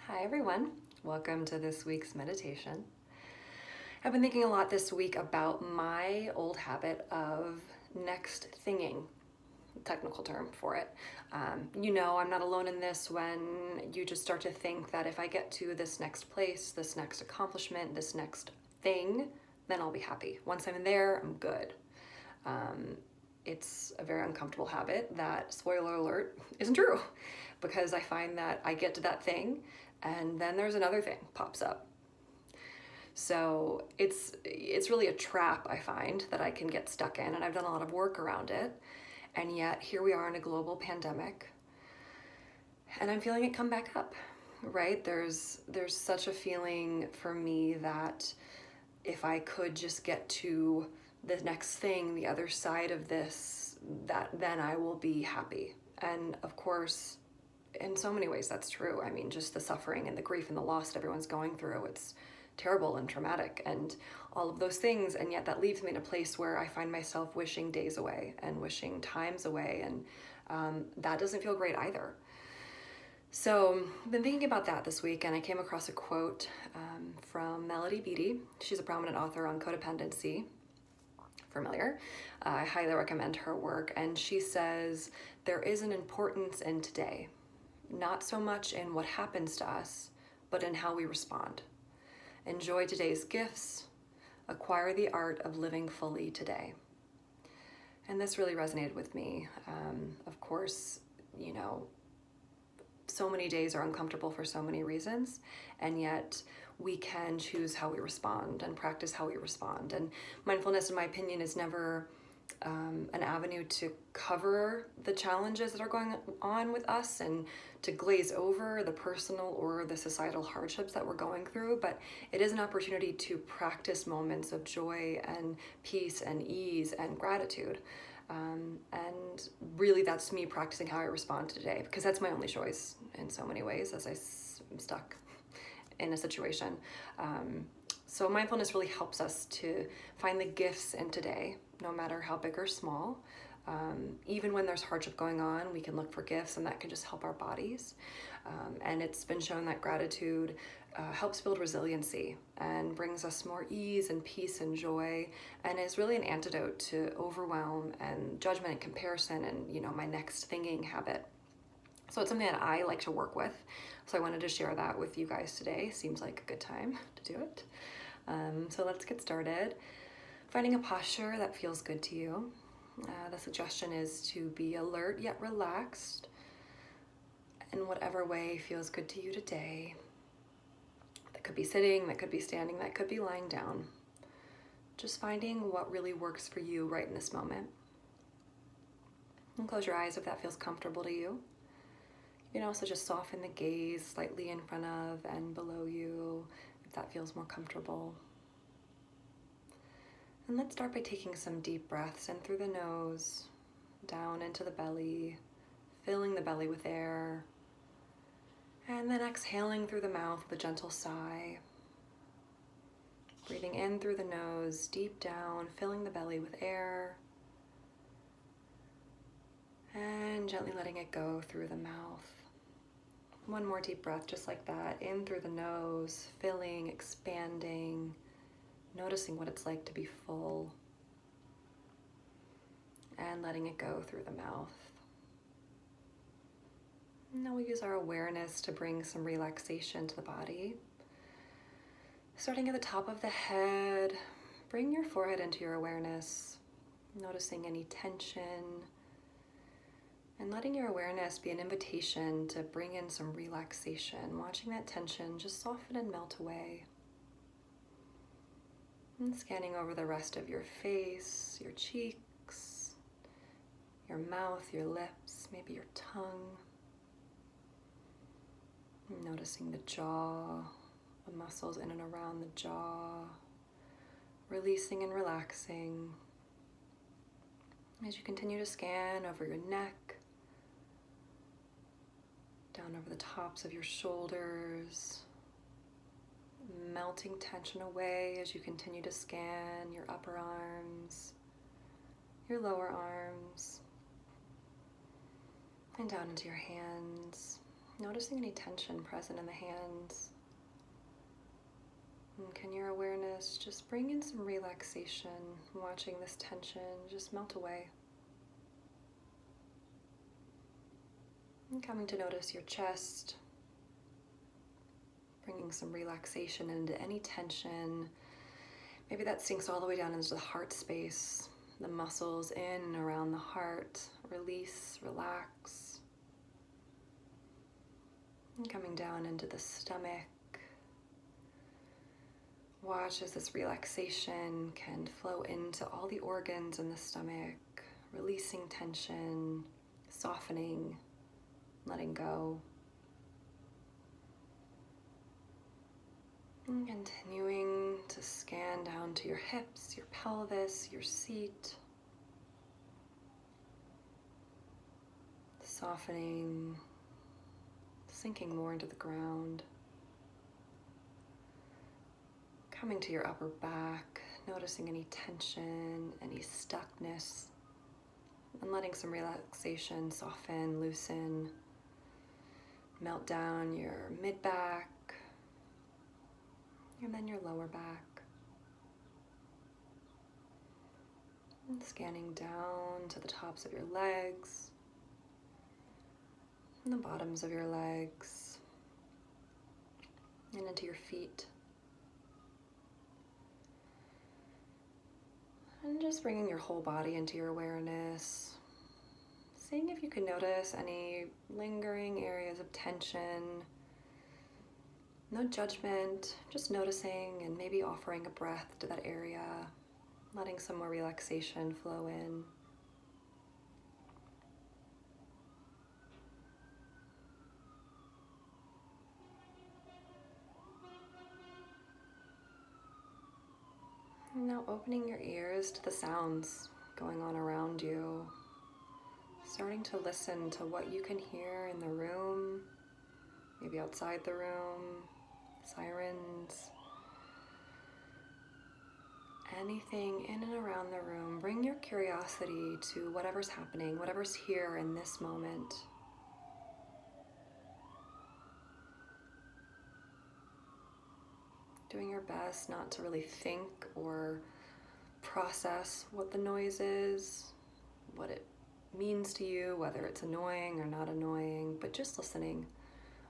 Hi everyone, welcome to this week's meditation. I've been thinking a lot this week about my old habit of next thinging, technical term for it. I'm not alone in this when you just start to think that if I get to this next place, this next accomplishment, this next thing, then I'll be happy. Once I'm there, I'm good. It's a very uncomfortable habit that, spoiler alert, isn't true, because I find that I get to that thing and then there's another thing pops up. So it's really a trap, I find, that I can get stuck in, and I've done a lot of work around it. And yet here we are in a global pandemic and I'm feeling it come back up, right? There's such a feeling for me that if I could just get to the next thing, the other side of this, that then I will be happy. And of course, in so many ways that's true. I mean, just the suffering and the grief and the loss that everyone's going through, it's terrible and traumatic and all of those things. And yet that leaves me in a place where I find myself wishing days away and wishing times away. And that doesn't feel great either. So I've been thinking about that this week, and I came across a quote from Melody Beattie. She's a prominent author on codependency. Familiar. I highly recommend her work. And she says, there is an importance in today, not so much in what happens to us, but in how we respond. Enjoy today's gifts, acquire the art of living fully today. And this really resonated with me. Of course, so many days are uncomfortable for so many reasons, and yet we can choose how we respond and practice how we respond. And mindfulness, in my opinion, is never an avenue to cover the challenges that are going on with us and to glaze over the personal or the societal hardships that we're going through, but it is an opportunity to practice moments of joy and peace and ease and gratitude. And really that's me practicing how I respond today, because that's my only choice in so many ways as I'm stuck in a situation. So mindfulness really helps us to find the gifts in today, no matter how big or small. Even when there's hardship going on, we can look for gifts, and that can just help our bodies. And it's been shown that gratitude helps build resiliency and brings us more ease and peace and joy, and is really an antidote to overwhelm and judgment and comparison and, my next thinking habit. So it's something that I like to work with. So I wanted to share that with you guys today. Seems like a good time to do it. So let's get started. Finding a posture that feels good to you. The suggestion is to be alert yet relaxed in whatever way feels good to you today. That could be sitting, that could be standing, that could be lying down. Just finding what really works for you right in this moment. And close your eyes if that feels comfortable to you. You can also just soften the gaze slightly in front of and below you if that feels more comfortable. And let's start by taking some deep breaths in through the nose, down into the belly, filling the belly with air, and then exhaling through the mouth with a gentle sigh. Breathing in through the nose, deep down, filling the belly with air, and gently letting it go through the mouth. One more deep breath, just like that, in through the nose, filling, expanding, noticing what it's like to be full, and letting it go through the mouth. Now we use our awareness to bring some relaxation to the body. Starting at the top of the head, bring your forehead into your awareness, noticing any tension, and letting your awareness be an invitation to bring in some relaxation, watching that tension just soften and melt away. And scanning over the rest of your face, your cheeks, your mouth, your lips, maybe your tongue. Noticing the jaw, the muscles in and around the jaw, releasing and relaxing. As you continue to scan over your neck, down over the tops of your shoulders, melting tension away as you continue to scan your upper arms, your lower arms, and down into your hands, Noticing any tension present in the hands. And can your awareness just bring in some relaxation, watching this tension just melt away? And coming to notice your chest, bringing some relaxation into any tension. Maybe that sinks all the way down into the heart space, the muscles in and around the heart. Release, relax. And coming down into the stomach. Watch as this relaxation can flow into all the organs in the stomach, releasing tension, softening, letting go. And continuing to scan down to your hips, your pelvis, your seat. Softening, sinking more into the ground. Coming to your upper back, noticing any tension, any stuckness, and letting some relaxation soften, loosen, melt down your mid-back, and then your lower back. And scanning down to the tops of your legs, and the bottoms of your legs, and into your feet. And just bringing your whole body into your awareness. Seeing if you can notice any lingering areas of tension. No judgment, just noticing and maybe offering a breath to that area. Letting some more relaxation flow in. And now opening your ears to the sounds going on around you. Starting to listen to what you can hear in the room, maybe outside the room, sirens, anything in and around the room. Bring your curiosity to whatever's happening, whatever's here in this moment. Doing your best not to really think or process what the noise is, what it means to you, whether it's annoying or not annoying, but just listening,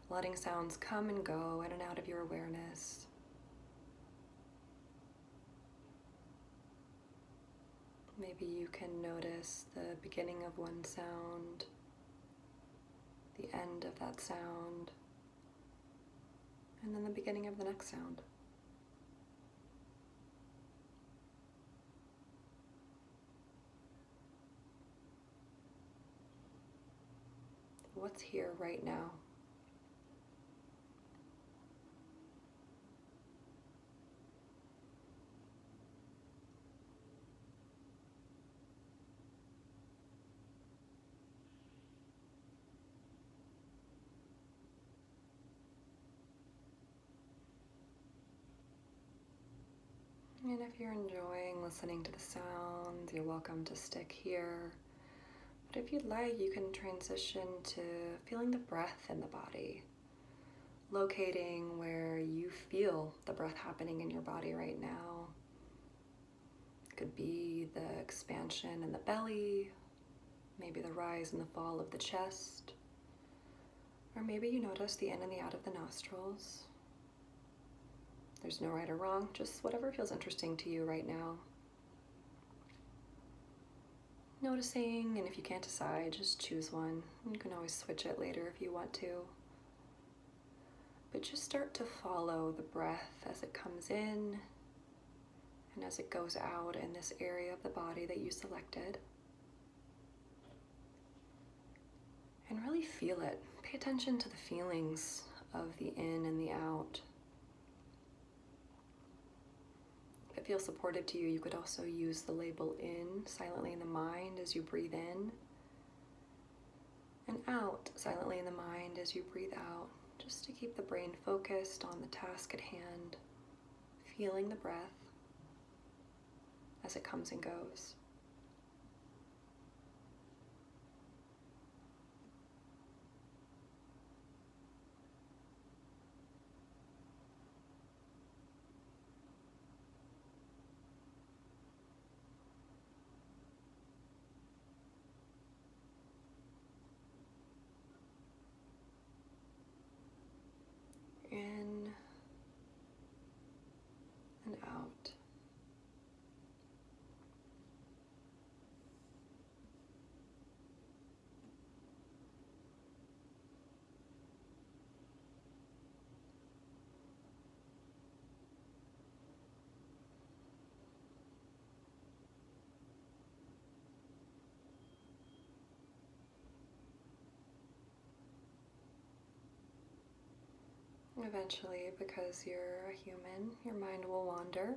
letting sounds come and go in and out of your awareness. Maybe you can notice the beginning of one sound, the end of that sound, and then the beginning of the next sound. What's here right now? And if you're enjoying listening to the sounds, you're welcome to stick here. But if you'd like, you can transition to feeling the breath in the body, locating where you feel the breath happening in your body right now. It could be the expansion in the belly, maybe the rise and the fall of the chest, or maybe you notice the in and the out of the nostrils. There's no right or wrong, just whatever feels interesting to you right now. Noticing, and if you can't decide, just choose one. You can always switch it later if you want to. But just start to follow the breath as it comes in and as it goes out in this area of the body that you selected. And really feel it. Pay attention to the feelings of the in and the out. If it feels supportive to you, you could also use the label in silently in the mind as you breathe in, and out silently in the mind as you breathe out, just to keep the brain focused on the task at hand, feeling the breath as it comes and goes. Eventually, because you're a human, your mind will wander.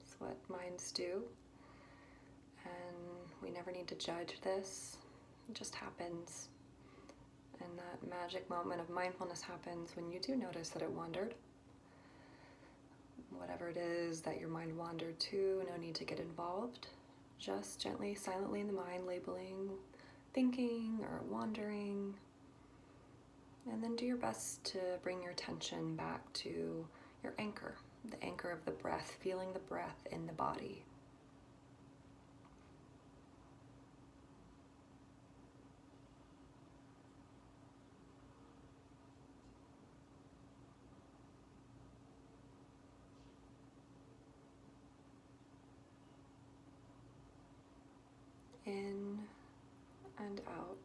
It's what minds do. And we never need to judge this. It just happens. And that magic moment of mindfulness happens when you do notice that it wandered. Whatever it is that your mind wandered to, no need to get involved. Just gently, silently in the mind, labeling thinking or wandering. And then do your best to bring your attention back to your anchor, the anchor of the breath, feeling the breath in the body. In and out.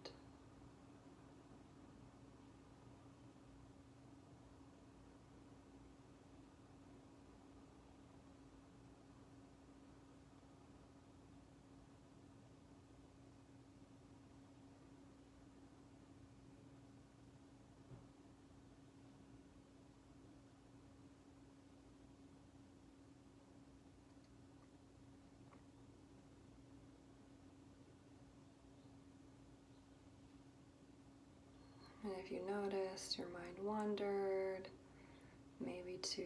And if you noticed your mind wandered, maybe to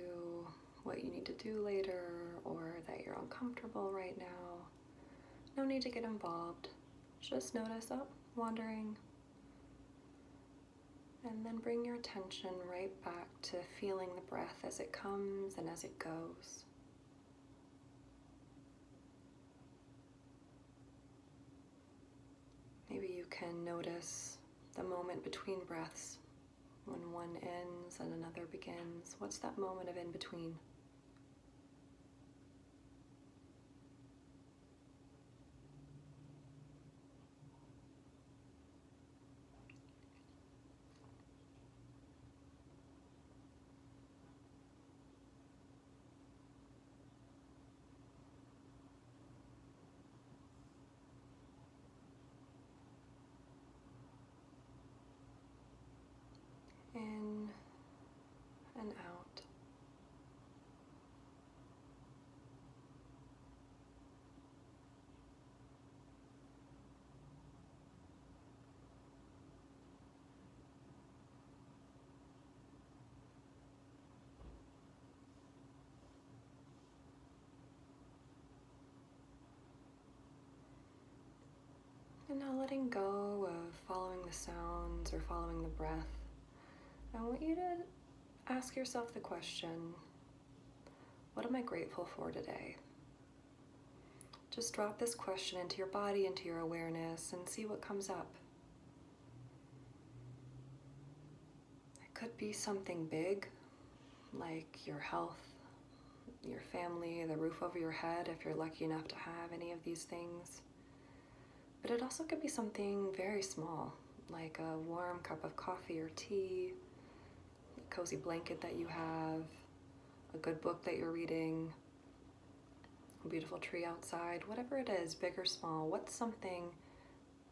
what you need to do later, or that you're uncomfortable right now, no need to get involved. Just notice, oh, wandering. And then bring your attention right back to feeling the breath as it comes and as it goes. Maybe you can notice the moment between breaths, when one ends and another begins. What's that moment of in between? In and out. And now letting go of following the sounds or following the breath, I want you to ask yourself the question, what am I grateful for today? Just drop this question into your body, into your awareness, and see what comes up. It could be something big, like your health, your family, the roof over your head, if you're lucky enough to have any of these things. But it also could be something very small, like a warm cup of coffee or tea, a cozy blanket that you have, a good book that you're reading, a beautiful tree outside, whatever it is, big or small. What's something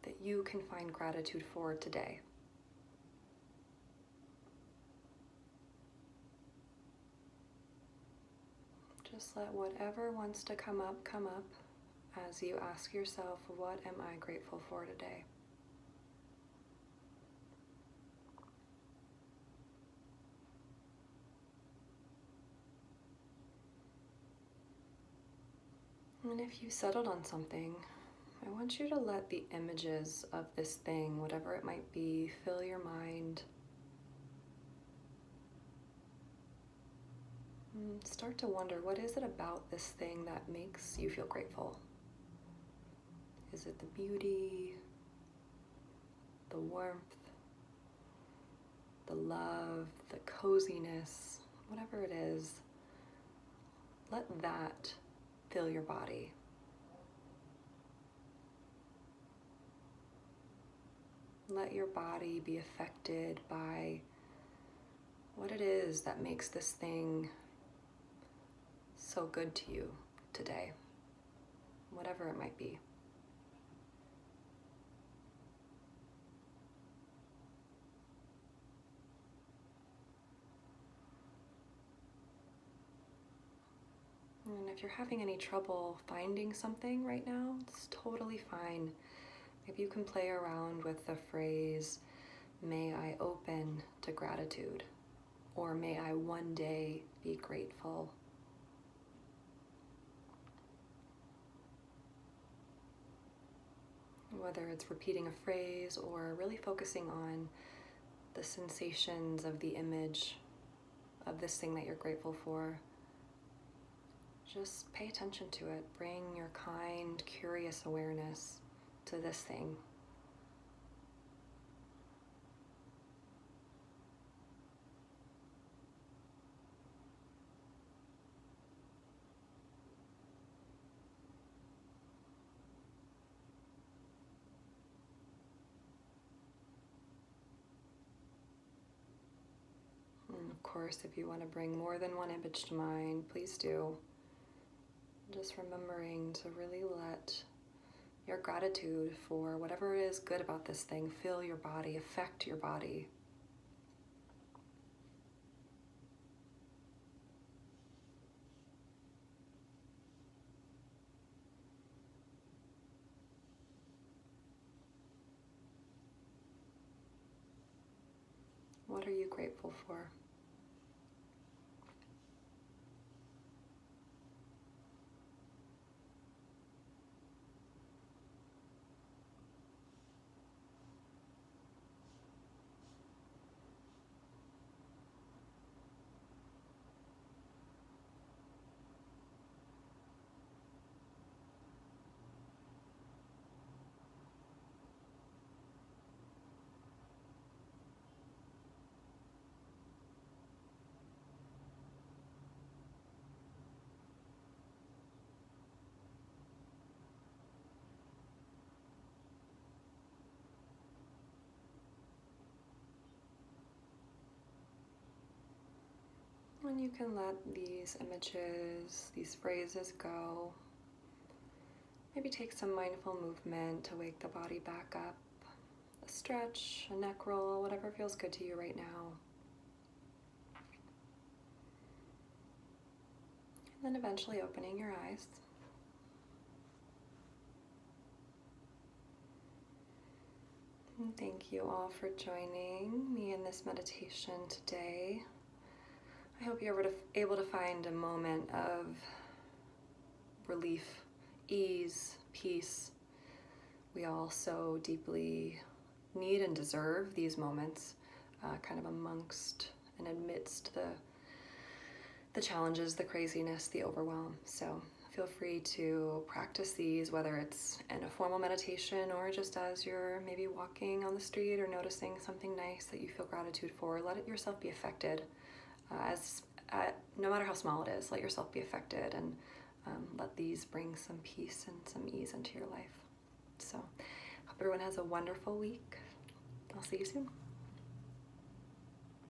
that you can find gratitude for today? Just let whatever wants to come up as you ask yourself, what am I grateful for today? And if you settled on something, I want you to let the images of this thing, whatever it might be, fill your mind. And start to wonder, what is it about this thing that makes you feel grateful? Is it the beauty, the warmth, the love, the coziness, whatever it is? Let that fill your body. Let your body be affected by what it is that makes this thing so good to you today, whatever it might be. if you're having any trouble finding something right now, it's totally fine. If you can play around with the phrase, may I open to gratitude, or may I one day be grateful. Whether it's repeating a phrase or really focusing on the sensations of the image of this thing that you're grateful for, just pay attention to it. Bring your kind, curious awareness to this thing. And of course, if you want to bring more than one image to mind, please do. Just remembering to really let your gratitude for whatever it is good about this thing fill your body, affect your body. What are you grateful for? And you can let these images, these phrases go. Maybe take some mindful movement to wake the body back up. A stretch, a neck roll, whatever feels good to you right now. And then eventually opening your eyes. And thank you all for joining me in this meditation today. I hope you're able to find a moment of relief, ease, peace. We all so deeply need and deserve these moments, kind of amongst and amidst the challenges, the craziness, the overwhelm. So feel free to practice these, whether it's in a formal meditation or just as you're maybe walking on the street or noticing something nice that you feel gratitude for. Let yourself be affected. No matter how small it is, let yourself be affected, and let these bring some peace and some ease into your life. So, hope everyone has a wonderful week. I'll see you soon.